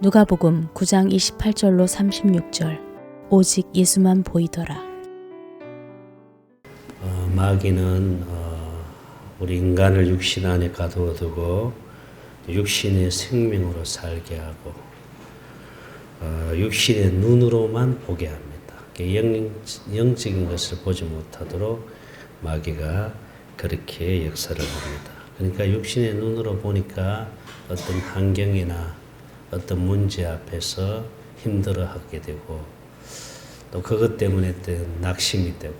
누가복음 9장 28절로 36절. 오직 예수만 보이더라. 마귀는 우리 인간을 육신 안에 가두어두고 육신의 생명으로 살게 하고 육신의 눈으로만 보게 합니다. 영적인 것을 보지 못하도록 마귀가 그렇게 역사를 합니다. 그러니까 육신의 눈으로 보니까 어떤 환경이나 어떤 문제 앞에서 힘들어하게 되고 또 그것 때문에 또 낙심이 되고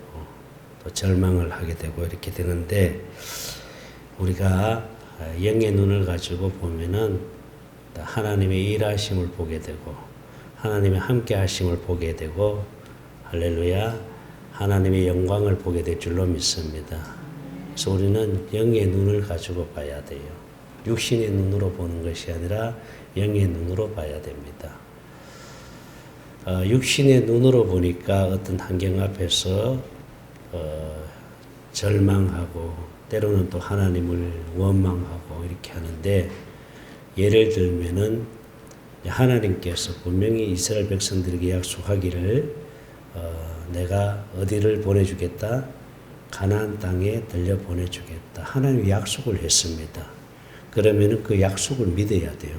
또 절망을 하게 되고 이렇게 되는데, 우리가 영의 눈을 가지고 보면은 하나님의 일하심을 보게 되고 하나님의 함께 하심을 보게 되고 할렐루야, 하나님의 영광을 보게 될 줄로 믿습니다. 그래서 우리는 영의 눈을 가지고 봐야 돼요. 육신의 눈으로 보는 것이 아니라 영의 눈으로 봐야 됩니다. 육신의 눈으로 보니까 어떤 환경 앞에서 절망하고 때로는 또 하나님을 원망하고 이렇게 하는데, 예를 들면은 하나님께서 분명히 이스라엘 백성들에게 약속하기를 내가 어디를 보내주겠다? 가나안 땅에 들려 보내주겠다. 하나님이 약속을 했습니다. 그러면은 그 약속을 믿어야 돼요.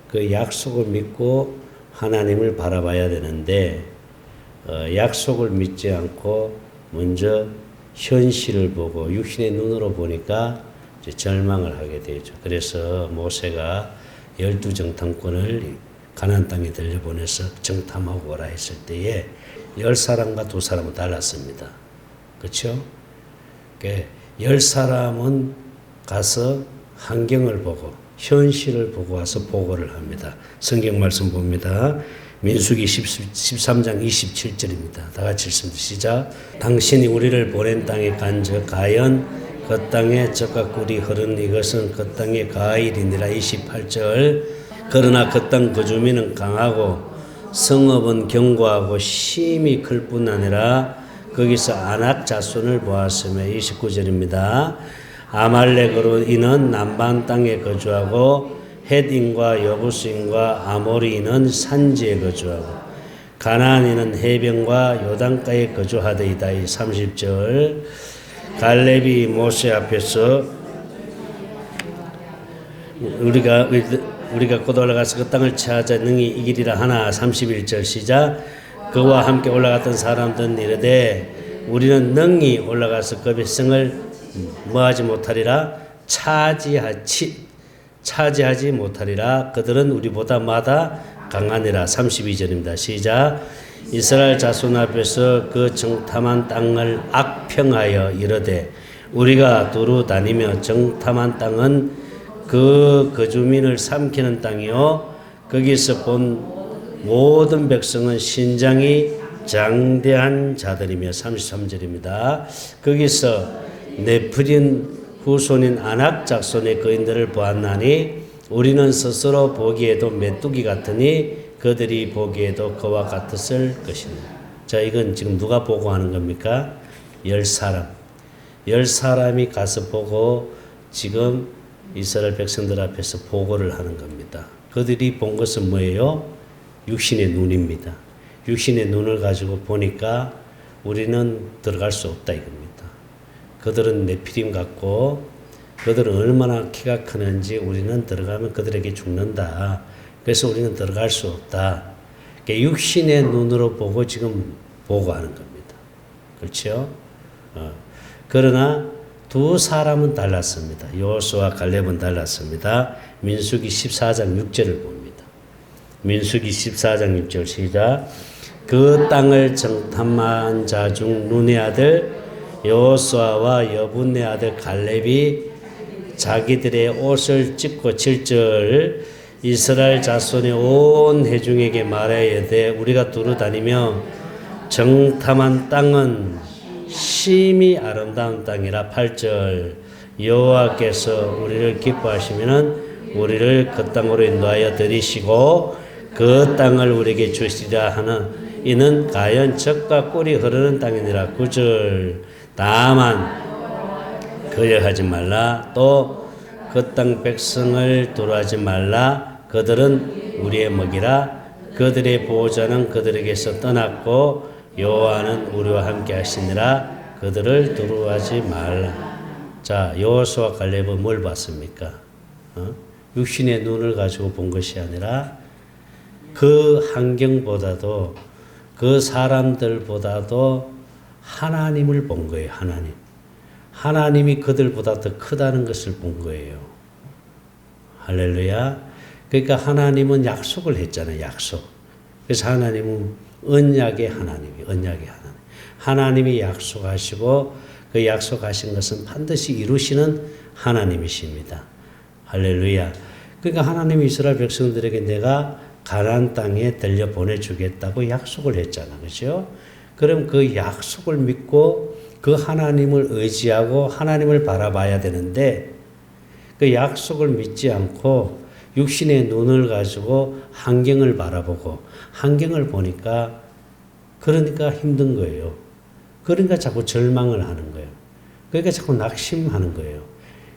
그 약속을 믿고 하나님을 바라봐야 되는데, 약속을 믿지 않고 먼저 현실을 보고 육신의 눈으로 보니까 이제 절망을 하게 되죠. 그래서 모세가 12정탐꾼을 가나안 땅에 들려보내서 정탐하고 오라 했을 때에 10사람과 2사람은 달랐습니다. 그렇죠? 10사람은 가서 환경을 보고 현실을 보고 와서 보고를 합니다. 성경 말씀 봅니다. 민수기 13장 27절입니다. 다 같이 읽습니다. 시작. 당신이 우리를 보낸 땅에 간즉 가연 그 땅에 젖과 꿀이 흐르는 이것은 그 땅의 가일이니라. 28절. 그러나 그 땅 거주민은 강하고 성읍은 견고하고 심히 클 뿐 아니라 거기서 아낙 자손을 보았으며. 29절입니다. 아말렉으로 인은 남방 땅에 거주하고 헷인과 여부스인과 아모리인은 산지에 거주하고 가나안인은 해변과 요단가에 거주하더이다. 30절. 갈렙이 모세 앞에서 우리가 곧 올라가서 그 땅을 찾아 능히 이기리라 하나. 31절 시작. 그와 함께 올라갔던 사람들은 이르되 우리는 능히 올라가서 그 백성을 뭐하지 못하리라? 차지하지 못하리라. 그들은 우리보다 마다 강하니라. 32절입니다. 시작. 이스라엘 자손 앞에서 그 정탐한 땅을 악평하여 이르되 우리가 두루 다니며 정탐한 땅은 그 거주민을 삼키는 땅이요 거기서 본 모든 백성은 신장이 장대한 자들이며. 33절입니다. 거기서 네프린 후손인 아낙 작손의 거인들을 보았나니 우리는 스스로 보기에도 메뚜기 같으니 그들이 보기에도 그와 같았을 것이니. 자, 이건 지금 누가 보고하는 겁니까? 10사람. 10사람이 가서 보고 지금 이스라엘 백성들 앞에서 보고를 하는 겁니다. 그들이 본 것은 뭐예요? 육신의 눈입니다. 육신의 눈을 가지고 보니까 우리는 들어갈 수 없다 이겁니다. 그들은 네피림 같고 그들은 얼마나 키가 크는지 우리는 들어가면 그들에게 죽는다. 그래서 우리는 들어갈 수 없다. 그러니까 육신의 눈으로 보고 지금 보고하는 겁니다. 그렇죠? 그러나 2사람은 달랐습니다. 여호수아와 갈렙은 달랐습니다. 민수기 14장 6절을 봅니다. 민수기 14장 6절 시작. 그 땅을 정탐한 자 중 눈의 아들 여호수아와 여분의 아들 갈렙이 자기들의 옷을 찢고 7절. 이스라엘 자손의 온 회중에게 말하여되 우리가 두루 다니며 정탐한 땅은 심히 아름다운 땅이라. 8절. 여호와께서 우리를 기뻐하시면은 우리를 그 땅으로 인도하여 들이시고 그 땅을 우리에게 주시리라 하는 이는 가연 젖과 꿀이 흐르는 땅이니라. 9절. 다만 거역하지 말라. 또 그 땅 백성을 두려워하지 말라. 그들은 우리의 먹이라. 그들의 보호자는 그들에게서 떠났고 여호와는 우리와 함께 하시니라. 그들을 두려워하지 말라. 자, 여호수아 갈렙은 뭘 봤습니까? 육신의 눈을 가지고 본 것이 아니라 그 환경보다도 그 사람들보다도 하나님을 본 거예요. 하나님. 하나님이 그들보다 더 크다는 것을 본 거예요. 할렐루야. 그러니까 하나님은 약속을 했잖아요. 약속. 그래서 하나님은 언약의 하나님이에요. 언약의 하나님. 하나님이 약속하시고 그 약속하신 것은 반드시 이루시는 하나님이십니다. 할렐루야. 그러니까 하나님이 이스라엘 백성들에게 내가 가나안 땅에 들려 보내주겠다고 약속을 했잖아. 그렇죠? 그럼 그 약속을 믿고 그 하나님을 의지하고 하나님을 바라봐야 되는데 그 약속을 믿지 않고 육신의 눈을 가지고 환경을 바라보고 환경을 보니까 그러니까 힘든 거예요. 그러니까 자꾸 절망을 하는 거예요. 그러니까 자꾸 낙심하는 거예요.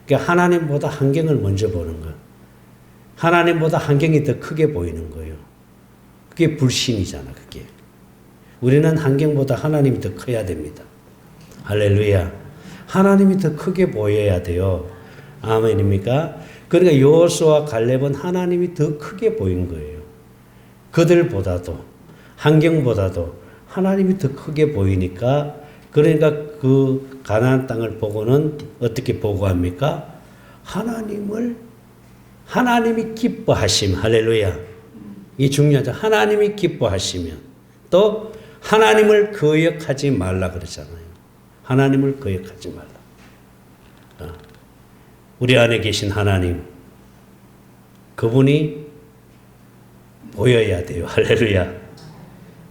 그러니까 하나님보다 환경을 먼저 보는 거예요. 하나님보다 환경이 더 크게 보이는 거예요. 그게 불신이잖아, 그게. 우리는 환경보다 하나님이 더 커야 됩니다. 할렐루야. 하나님이 더 크게 보여야 돼요. 아멘입니까? 그러니까 여호수아 갈렙은 하나님이 더 크게 보인 거예요. 그들보다도, 환경보다도 하나님이 더 크게 보이니까 그러니까 그 가나안 땅을 보고는 어떻게 보고합니까? 하나님이 기뻐하심. 할렐루야. 이 중요하죠. 하나님이 기뻐하시면 또 하나님을 거역하지 말라 그러잖아요. 하나님을 거역하지 말라. 우리 안에 계신 하나님, 그분이 보여야 돼요. 할렐루야.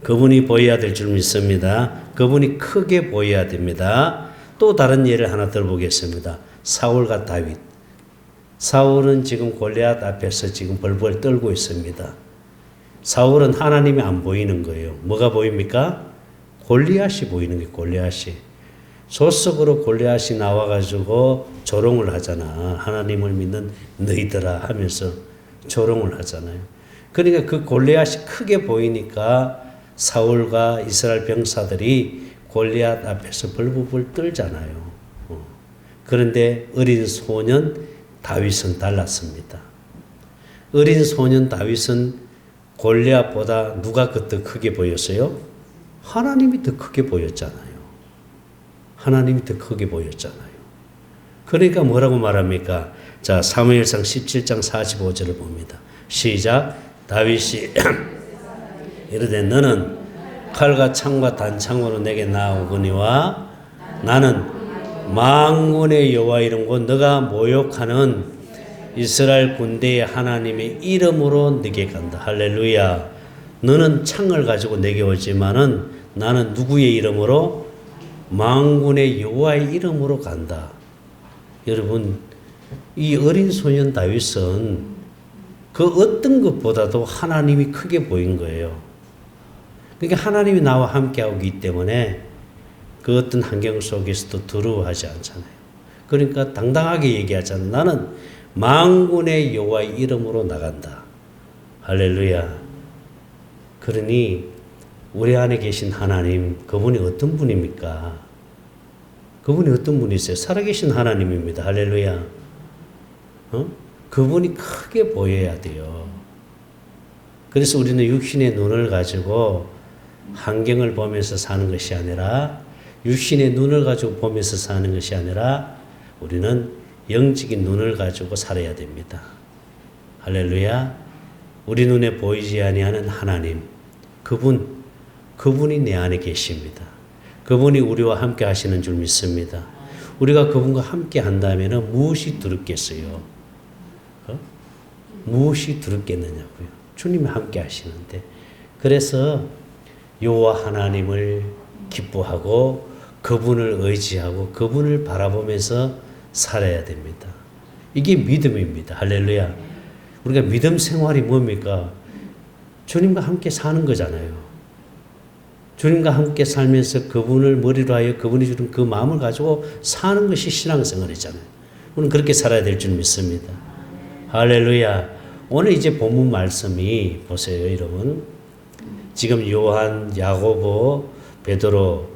그분이 보여야 될 줄 믿습니다. 그분이 크게 보여야 됩니다. 또 다른 예를 하나 들어보겠습니다. 사울과 다윗. 사울은 지금 골리앗 앞에서 지금 벌벌 떨고 있습니다. 사울은 하나님이 안 보이는 거예요. 뭐가 보입니까? 골리앗이 보이는 게 골리앗이. 소속으로 골리앗이 나와가지고 조롱을 하잖아. 하나님을 믿는 너희들아 하면서 조롱을 하잖아요. 그러니까 그 골리앗이 크게 보이니까 사울과 이스라엘 병사들이 골리앗 앞에서 벌벌 떨잖아요. 그런데 어린 소년 다윗은 달랐습니다. 어린 소년 다윗은 골리앗보다 누가 더 크게 보였어요? 하나님이 더 크게 보였잖아요. 하나님이 더 크게 보였잖아요. 그러니까 뭐라고 말합니까? 자, 사무엘상 17장 45절을 봅니다. 시작. 다윗이 이르되 너는 칼과 창과 단창으로 내게 나오거니와 나는 만군의 여호와 이름과 너가 모욕하는 이스라엘 군대의 하나님의 이름으로 네게 간다. 할렐루야. 너는 창을 가지고 내게 오지만은 나는 누구의 이름으로? 만군의 여호와의 이름으로 간다. 여러분, 이 어린 소년 다윗은 그 어떤 것보다도 하나님이 크게 보인 거예요. 그러니까 하나님이 나와 함께하고 있기 때문에 그 어떤 환경 속에서도 두려워하지 않잖아요. 그러니까 당당하게 얘기하잖아요. 나는 만군의 여호와의 이름으로 나간다. 할렐루야. 그러니 우리 안에 계신 하나님, 그분이 어떤 분입니까? 그분이 어떤 분이세요? 살아계신 하나님입니다. 할렐루야. 그분이 크게 보여야 돼요. 그래서 우리는 육신의 눈을 가지고 환경을 보면서 사는 것이 아니라, 육신의 눈을 가지고 보면서 사는 것이 아니라 우리는 영적인 눈을 가지고 살아야 됩니다. 할렐루야. 우리 눈에 보이지 아니하는 하나님, 그분이 내 안에 계십니다. 그분이 우리와 함께 하시는 줄 믿습니다. 우리가 그분과 함께 한다면 무엇이 두렵겠어요? 무엇이 두렵겠느냐고요. 주님이 함께 하시는데. 그래서 여호와 하나님을 기뻐하고 그분을 의지하고 그분을 바라보면서 살아야 됩니다. 이게 믿음입니다. 할렐루야. 우리가 믿음 생활이 뭡니까? 주님과 함께 사는 거잖아요. 주님과 함께 살면서 그분을 머리로 하여 그분이 주는 그 마음을 가지고 사는 것이 신앙생활이잖아요. 우리는 그렇게 살아야 될 줄 믿습니다. 할렐루야. 오늘 이제 본문 말씀이 보세요, 여러분. 지금 요한, 야고보, 베드로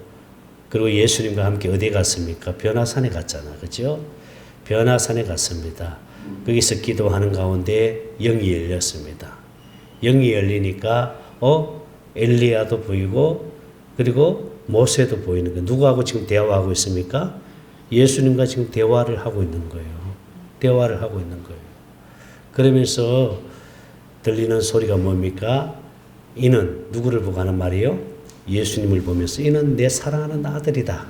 그리고 예수님과 함께 어디에 갔습니까? 변화산에 갔잖아, 그렇죠? 변화산에 갔습니다. 거기서 기도하는 가운데 영이 열렸습니다. 영이 열리니까 엘리야도 보이고 그리고 모세도 보이는 거예요. 누구하고 지금 대화하고 있습니까? 예수님과 지금 대화를 하고 있는 거예요. 대화를 하고 있는 거예요. 그러면서 들리는 소리가 뭡니까? 이는 누구를 보고 하는 말이에요? 예수님을 보면서 이는 내 사랑하는 아들이다.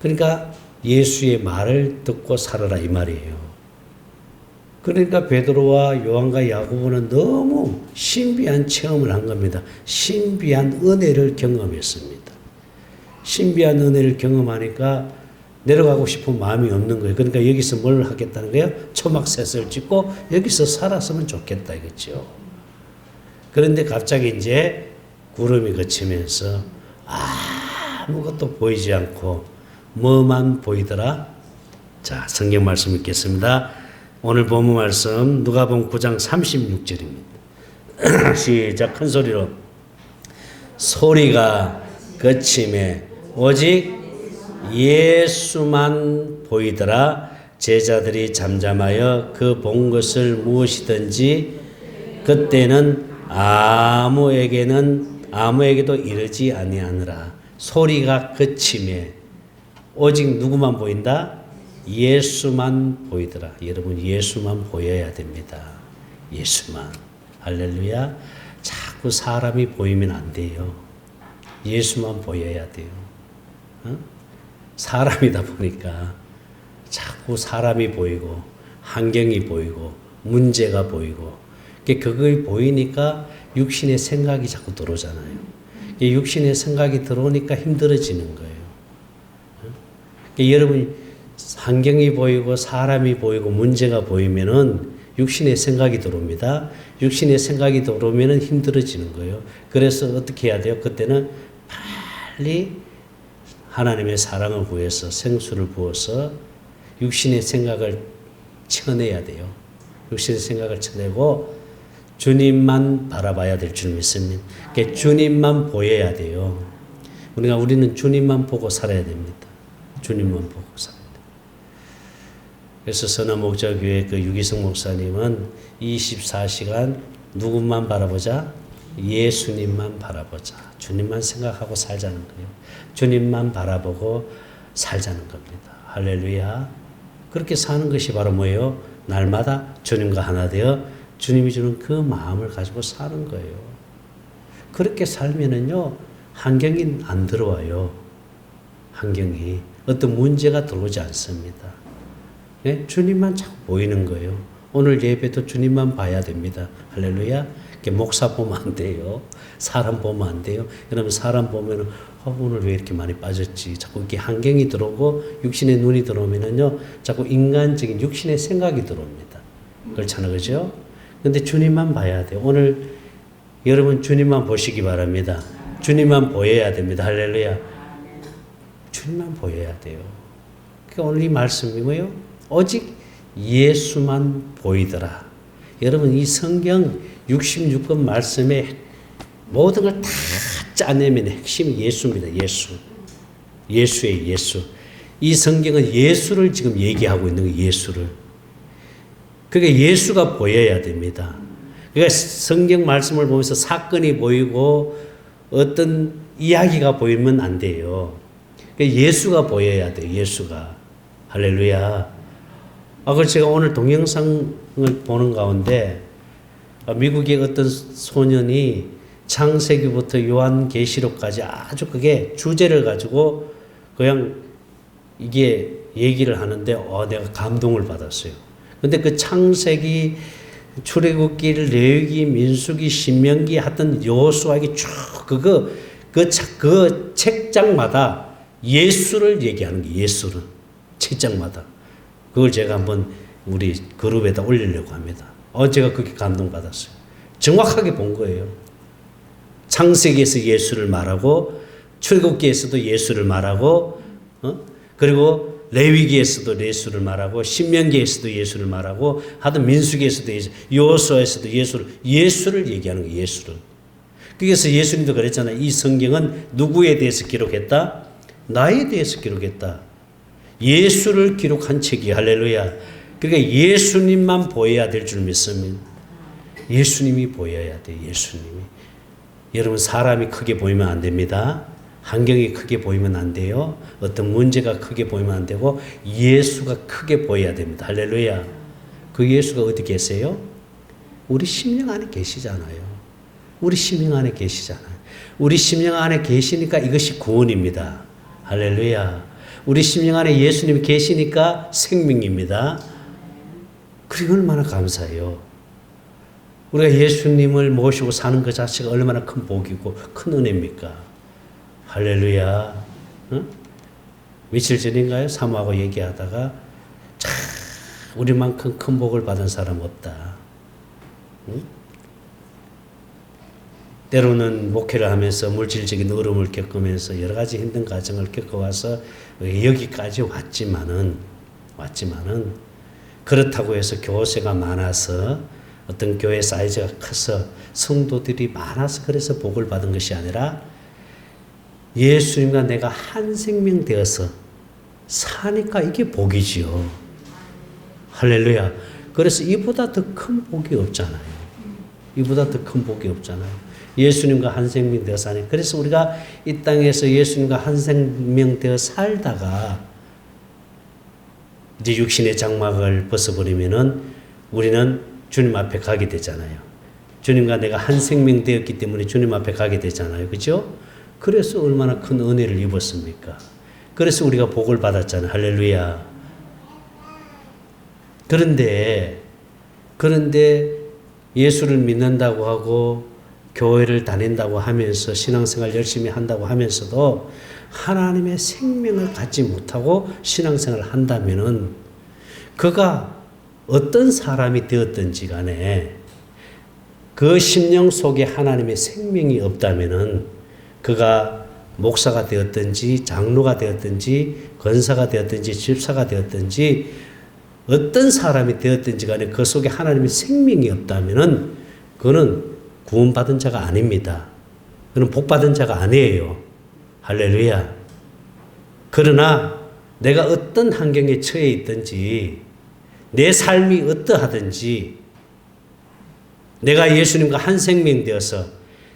그러니까 예수의 말을 듣고 살아라 이 말이에요. 그러니까 베드로와 요한과 야고보는 너무 신비한 체험을 한 겁니다. 신비한 은혜를 경험했습니다. 신비한 은혜를 경험하니까 내려가고 싶은 마음이 없는 거예요. 그러니까 여기서 뭘 하겠다는 거예요? 초막셋을 짓고 여기서 살았으면 좋겠다 이거죠. 그런데 갑자기 이제 구름이 그치면서 아무것도 보이지 않고 뭐만 보이더라? 자, 성경 말씀 읽겠습니다. 오늘 본문 말씀 누가복음 9장 36절입니다. 시작. 큰 소리로 소리가 그침에 오직 예수만 보이더라. 제자들이 잠잠하여 그 본 것을 무엇이든지 그때는 아무에게도 이르지 아니하느라. 소리가 그침에 오직 누구만 보인다? 예수만 보이더라. 여러분 예수만 보여야 됩니다. 예수만. 할렐루야. 자꾸 사람이 보이면 안 돼요. 예수만 보여야 돼요. 사람이다 보니까 자꾸 사람이 보이고 환경이 보이고 문제가 보이고 그게 보이니까 육신의 생각이 자꾸 들어오잖아요. 육신의 생각이 들어오니까 힘들어지는 거예요. 여러분 환경이 보이고 사람이 보이고 문제가 보이면은 육신의 생각이 들어옵니다. 육신의 생각이 들어오면은 힘들어지는 거예요. 그래서 어떻게 해야 돼요? 그때는 빨리 하나님의 사랑을 구해서 생수를 부어서 육신의 생각을 쳐내야 돼요. 육신의 생각을 쳐내고 주님만 바라봐야 될 줄 믿습니다. 그러니까 주님만 보여야 돼요. 우리는 주님만 보고 살아야 됩니다. 주님만 보고 살아야 돼요. 그래서 선화목자교회 그 유기성 목사님은 24시간 누구만 바라보자? 예수님만 바라보자. 주님만 생각하고 살자는 거예요. 주님만 바라보고 살자는 겁니다. 할렐루야. 그렇게 사는 것이 바로 뭐예요? 날마다 주님과 하나 되어 주님이 주는 그 마음을 가지고 사는 거예요. 그렇게 살면은요, 환경이 안 들어와요. 환경이. 어떤 문제가 들어오지 않습니다. 네? 주님만 자꾸 보이는 거예요. 오늘 예배도 주님만 봐야 됩니다. 할렐루야. 목사 보면 안 돼요. 사람 보면 안 돼요. 그러면 사람 보면은 오늘 왜 이렇게 많이 빠졌지? 자꾸 이렇게 환경이 들어오고 육신의 눈이 들어오면은요, 자꾸 인간적인 육신의 생각이 들어옵니다. 그렇잖아요, 그죠? 근데 주님만 봐야 돼요. 오늘 여러분 주님만 보시기 바랍니다. 주님만 보여야 됩니다. 할렐루야. 주님만 보여야 돼요. 그러니까 오늘 이 말씀이 뭐예요? 오직 예수만 보이더라. 여러분 이 성경 66권 말씀에 모든 걸 다 짜내면 핵심이 예수입니다. 예수. 예수의 예수. 이 성경은 예수를 지금 얘기하고 있는 거예요. 예수를. 그러니까 예수가 보여야 됩니다. 그러니까 성경 말씀을 보면서 사건이 보이고 어떤 이야기가 보이면 안 돼요. 그러니까 예수가 보여야 돼요. 예수가. 할렐루야. 그래서 제가 오늘 동영상을 보는 가운데 미국의 어떤 소년이 창세기부터 요한계시록까지 아주 그게 주제를 가지고 그냥 이게 얘기를 하는데 내가 감동을 받았어요. 근데 그 창세기, 출애굽기, 레위기, 민수기, 신명기 하던 여호수아기 쭉 그 책장마다 예수를 얘기하는 게 예수를 책장마다 그걸 제가 한번 우리 그룹에다 올리려고 합니다. 제가 그렇게 감동받았어요. 정확하게 본 거예요. 창세기에서 예수를 말하고 출애굽기에서도 예수를 말하고 그리고 레위기에서도 예수를 말하고 신명기에서도 예수를 말하고 하여튼 민수기에서도 여호수아에서도 예수를 얘기하는 거예요. 예수를. 그래서 예수님도 그랬잖아요. 이 성경은 누구에 대해서 기록했다? 나에 대해서 기록했다. 예수를 기록한 책이 할렐루야. 그러니까 예수님만 보여야 될 줄 믿습니다. 예수님이 보여야 돼요. 예수님이. 여러분 사람이 크게 보이면 안 됩니다. 환경이 크게 보이면 안 돼요. 어떤 문제가 크게 보이면 안 되고 예수가 크게 보여야 됩니다. 할렐루야. 그 예수가 어디 계세요? 우리 심령 안에 계시잖아요. 우리 심령 안에 계시잖아요. 우리 심령 안에 계시니까 이것이 구원입니다. 할렐루야. 우리 심령 안에 예수님이 계시니까 생명입니다. 그리고 얼마나 감사해요. 우리가 예수님을 모시고 사는 것 자체가 얼마나 큰 복이고 큰 은혜입니까? 할렐루야. 응? 며칠 전인가요? 사모하고 얘기하다가 참 우리만큼 큰 복을 받은 사람 없다. 응? 때로는 목회를 하면서 물질적인 어려움을 겪으면서 여러 가지 힘든 과정을 겪어와서 여기까지 왔지만은 그렇다고 해서 교세가 많아서 어떤 교회 사이즈가 커서 성도들이 많아서 그래서 복을 받은 것이 아니라 예수님과 내가 한 생명 되어서 사니까 이게 복이지요. 할렐루야. 그래서 이보다 더 큰 복이 없잖아요. 이보다 더 큰 복이 없잖아요. 예수님과 한 생명 되어 사니. 그래서 우리가 이 땅에서 예수님과 한 생명 되어 살다가 이제 육신의 장막을 벗어버리면은 우리는 주님 앞에 가게 되잖아요. 주님과 내가 한 생명 되었기 때문에 주님 앞에 가게 되잖아요. 그죠? 그래서 얼마나 큰 은혜를 입었습니까? 그래서 우리가 복을 받았잖아요. 할렐루야. 그런데 예수를 믿는다고 하고 교회를 다닌다고 하면서 신앙생활 열심히 한다고 하면서도 하나님의 생명을 갖지 못하고 신앙생활을 한다면은 그가 어떤 사람이 되었든지 간에 그 심령 속에 하나님의 생명이 없다면은 그가 목사가 되었든지 장로가 되었든지 권사가 되었든지 집사가 되었든지 어떤 사람이 되었든지 간에 그 속에 하나님의 생명이 없다면은 그는 구원받은 자가 아닙니다. 그는 복받은 자가 아니에요. 할렐루야. 그러나 내가 어떤 환경에 처해 있든지 내 삶이 어떠하든지 내가 예수님과 한 생명 되어서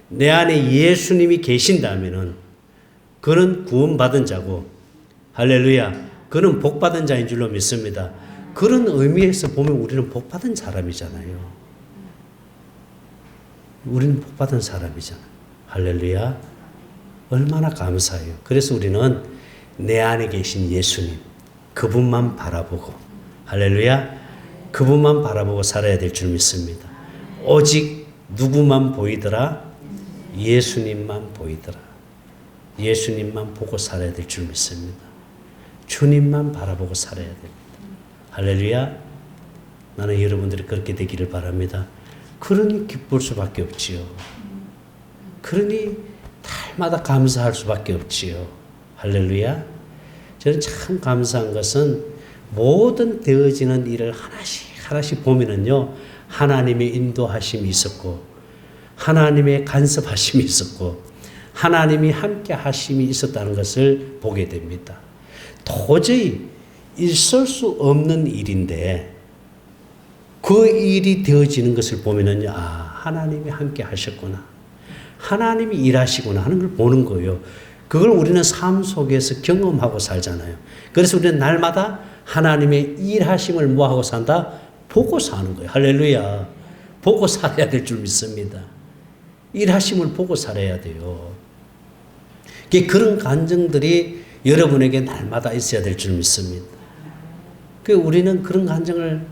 내 안에 예수님이 계신다면은 그는 구원받은 자고 할렐루야. 그는 복받은 자인 줄로 믿습니다. 그런 의미에서 보면 우리는 복받은 사람이잖아요. 우리는 복받은 사람이잖아요. 할렐루야. 얼마나 감사해요. 그래서 우리는 내 안에 계신 예수님, 그분만 바라보고, 할렐루야. 그분만 바라보고 살아야 될 줄 믿습니다. 오직 누구만 보이더라? 예수님만 보이더라. 예수님만 보고 살아야 될 줄 믿습니다. 주님만 바라보고 살아야 됩니다. 할렐루야. 나는 여러분들이 그렇게 되기를 바랍니다. 그러니 기쁠 수밖에 없지요. 그러니 날마다 감사할 수밖에 없지요. 할렐루야. 저는 참 감사한 것은 모든 되어지는 일을 하나씩 보면은요, 하나님의 인도하심이 있었고, 하나님의 간섭하심이 있었고, 하나님이 함께 하심이 있었다는 것을 보게 됩니다. 도저히 있을 수 없는 일인데, 그 일이 되어지는 것을 보면은요, 하나님이 함께 하셨구나. 하나님이 일하시구나 하는 걸 보는 거예요. 그걸 우리는 삶 속에서 경험하고 살잖아요. 그래서 우리는 날마다 하나님의 일하심을 뭐하고 산다? 보고 사는 거예요. 할렐루야. 보고 살아야 될 줄 믿습니다. 일하심을 보고 살아야 돼요. 그런 감정들이 여러분에게 날마다 있어야 될 줄 믿습니다. 우리는 그런 감정을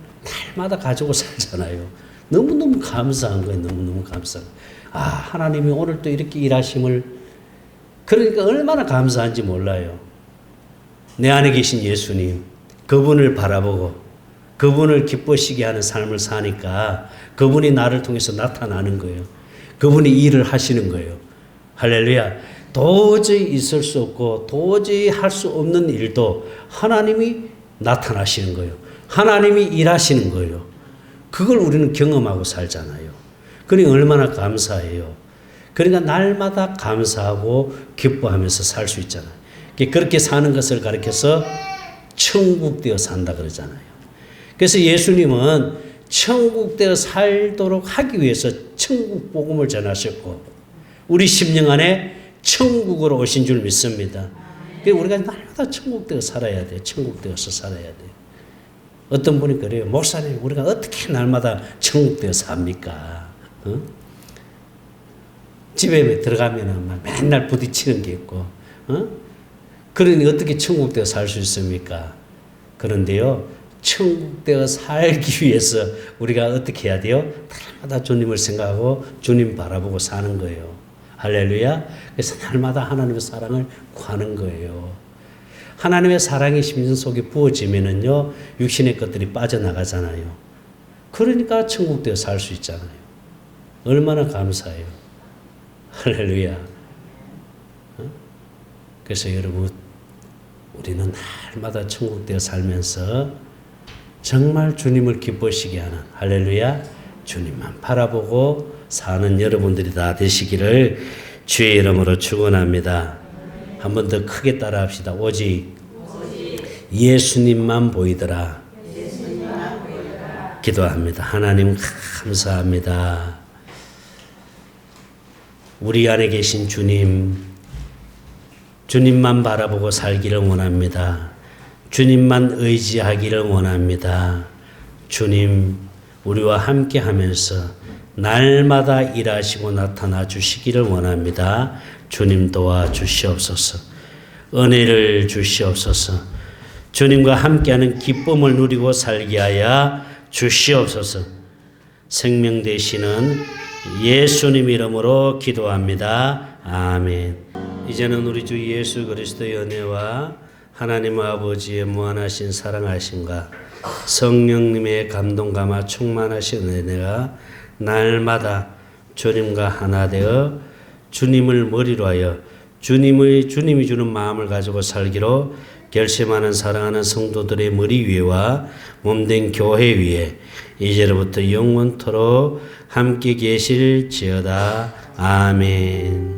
날마다 가지고 살잖아요. 너무너무 감사한 거예요. 너무너무 감사한 거예요. 하나님이 오늘 또 이렇게 일하심을, 그러니까 얼마나 감사한지 몰라요. 내 안에 계신 예수님, 그분을 바라보고 그분을 기쁘시게 하는 삶을 사니까 그분이 나를 통해서 나타나는 거예요. 그분이 일을 하시는 거예요. 할렐루야. 도저히 있을 수 없고 도저히 할 수 없는 일도 하나님이 나타나시는 거예요. 하나님이 일하시는 거예요. 그걸 우리는 경험하고 살잖아요. 그러니까 얼마나 감사해요. 그러니까 날마다 감사하고 기뻐하면서 살 수 있잖아요. 그렇게 사는 것을 가르쳐서 천국되어 산다 그러잖아요. 그래서 예수님은 천국되어 살도록 하기 위해서 천국 복음을 전하셨고 우리 심령 안에 천국으로 오신 줄 믿습니다. 그래서 우리가 날마다 천국되어 살아야 돼요. 천국되어서 살아야 돼요. 어떤 분이 그래요. 목사님, 우리가 어떻게 날마다 천국되어 삽니까? 집에 들어가면 맨날 부딪히는 게 있고, 그러니 어떻게 천국되어 살 수 있습니까? 그런데요, 천국되어 살기 위해서 우리가 어떻게 해야 돼요? 날마다 주님을 생각하고 주님 바라보고 사는 거예요. 할렐루야. 그래서 날마다 하나님의 사랑을 구하는 거예요. 하나님의 사랑이 심령 속에 부어지면은요, 육신의 것들이 빠져나가잖아요. 그러니까 천국되어 살 수 있잖아요. 얼마나 감사해요. 할렐루야. 그래서 여러분, 우리는 날마다 천국되어 살면서 정말 주님을 기쁘시게 하는, 할렐루야, 주님만 바라보고 사는 여러분들이 다 되시기를 주의 이름으로 축원합니다. 한 번 더 크게 따라합시다. 오직 예수님만 보이더라. 기도합니다. 하나님 감사합니다. 우리 안에 계신 주님만 바라보고 살기를 원합니다. 주님만 의지하기를 원합니다. 주님, 우리와 함께 하면서 날마다 일하시고 나타나 주시기를 원합니다. 주님 도와주시옵소서. 은혜를 주시옵소서. 주님과 함께하는 기쁨을 누리고 살게 하여 주시옵소서. 생명 되시는 예수님 이름으로 기도합니다. 아멘. 이제는 우리 주 예수 그리스도의 은혜와 하나님 아버지의 무한하신 사랑하심과 성령님의 감동 감화 충만하신 은혜가 날마다 주님과 하나 되어 주님을 머리로 하여 주님이 주는 마음을 가지고 살기로 결심하는 사랑하는 성도들의 머리 위에와 몸된 교회 위에 이제로부터 영원토록 함께 계실지어다. 아멘.